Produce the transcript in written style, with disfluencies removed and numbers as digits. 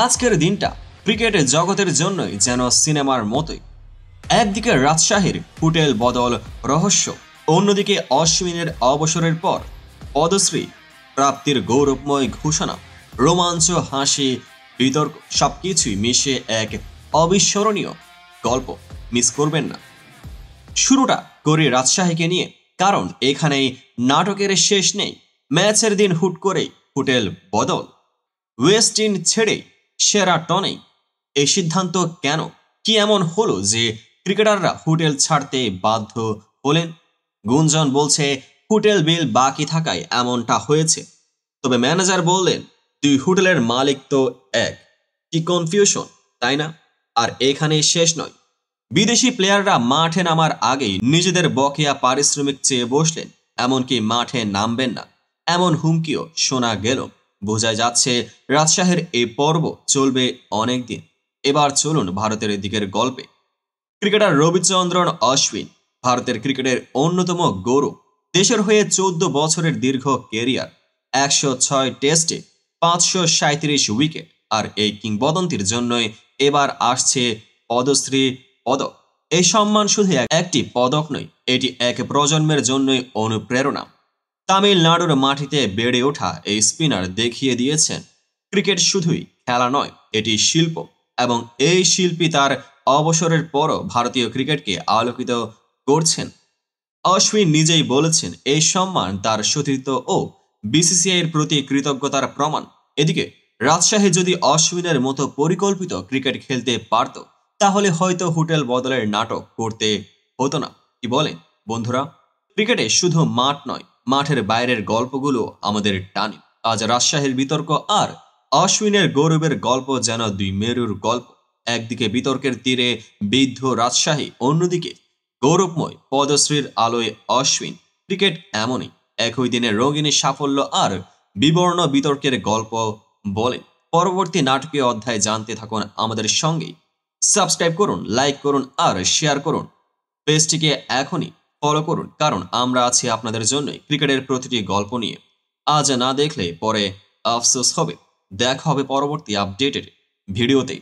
আজকের দিনটা ক্রিকেট জগতের জন্যই যেন সিনেমার মতোই। একদিকে রাজশাহীর হোটেল বদল রহস্য, অন্যদিকে অশ্বিনের অবসরের পর পদশ্রী প্রাপ্তির গৌরবময় ঘোষণা, রোমাঞ্চ, হাসি, বিতর্ক সবকিছুই মিশে এক অবিস্মরণীয় গল্প। মিস করবেন না। শুরুটা করি রাজশাহীকে নিয়ে, কারণ এখানেই নাটকের শেষ নেই। ম্যাচের দিন হুট করেই হোটেল বদল, ওয়েস্ট ইন্ড ছেড়ে সেরা টনেই। এই সিদ্ধান্ত কেন? কি এমন হলো যে ক্রিকেটাররা হোটেল ছাড়তে বাধ্য হলেন? গুঞ্জন বলছে হোটেল বিল বাকি থাকায় এমনটা হয়েছে, তবে ম্যানেজার বললেন দুই হোটেলের মালিক তো এক। কি কনফিউশন, তাই না? আর এখানেই শেষ নয়। বিদেশি প্লেয়াররা মাঠে নামার আগেই নিজেদের বকেয়া পারিশ্রমিক চেয়ে বসলেন, এমনকি মাঠে নামবেন না এমন হুমকিও শোনা গেল। বোঝাই যাচ্ছে রাজশাহীর এই পর্ব চলবে অনেক দিন। এবার চলুন ভারতের দিকের গল্পে। ক্রিকেটার রবিচন্দ্রন অশ্বিন ভারতের ক্রিকেটের অন্যতম গৌরব। দেশের হয়ে 14 বছরের দীর্ঘ কেরিয়ার, 106 টেস্টে 537 উইকেট। আর এই কিংবদন্তির জন্যই এবার আসছে পদশ্রী পদক। এই সম্মান শুধু একটি পদক নয়, এটি এক প্রজন্মের জন্যই অনুপ্রেরণা। তামিলনাড়ুর মাটিতে বেড়ে ওঠা এই স্পিনার দেখিয়ে দিয়েছেন ক্রিকেট শুধুই খেলা নয়, এটি শিল্প। এবং এই শিল্পী তার অবসরের পরও ভারতীয় ক্রিকেটকে আলোকিত করছেন। অশ্বিন নিজেই বলেছেন এই সম্মান তার সতীর্থ ও বিসিসিআইয়ের প্রতি কৃতজ্ঞতার প্রমাণ। এদিকে রাজশাহী যদি অশ্বিনের মতো পরিকল্পিত ক্রিকেট খেলতে পারত, তাহলে হয়তো হোটেল বদলের নাটক করতে হতো না। কি বলেন বন্ধুরা? ক্রিকেটে শুধু মাঠ নয়, মাঠের বাইরের গল্পগুলো আমাদের টানে। আজ রাজশাহীর বিতর্ক আর অশ্বিনের গৌরবের গল্প যেন দুই মেরুর গল্প। একদিকে বিতর্কের তীরে বিদ্ধ রাজশাহী, অন্যদিকে গৌরবময় পদশ্রীর আলোয় অশ্বিন। ক্রিকেট এমনই, একই দিনে রঙিনী সাফল্য আর বিবর্ণ বিতর্কের গল্প বলে। পরবর্তী নাটকীয় অধ্যায় জানতে থাকুন আমাদের সঙ্গেই। সাবস্ক্রাইব করুন, লাইক করুন আর শেয়ার করুন। পেজটিকে এখনই ফলো করুন, কারণ আমরা আছি আপনাদের জন্যই ক্রিকেটের প্রতিটি গল্প নিয়ে। আজ না দেখলে পরে আফসোস হবে। দেখা হবে পরবর্তী আপডেটের ভিডিওতে।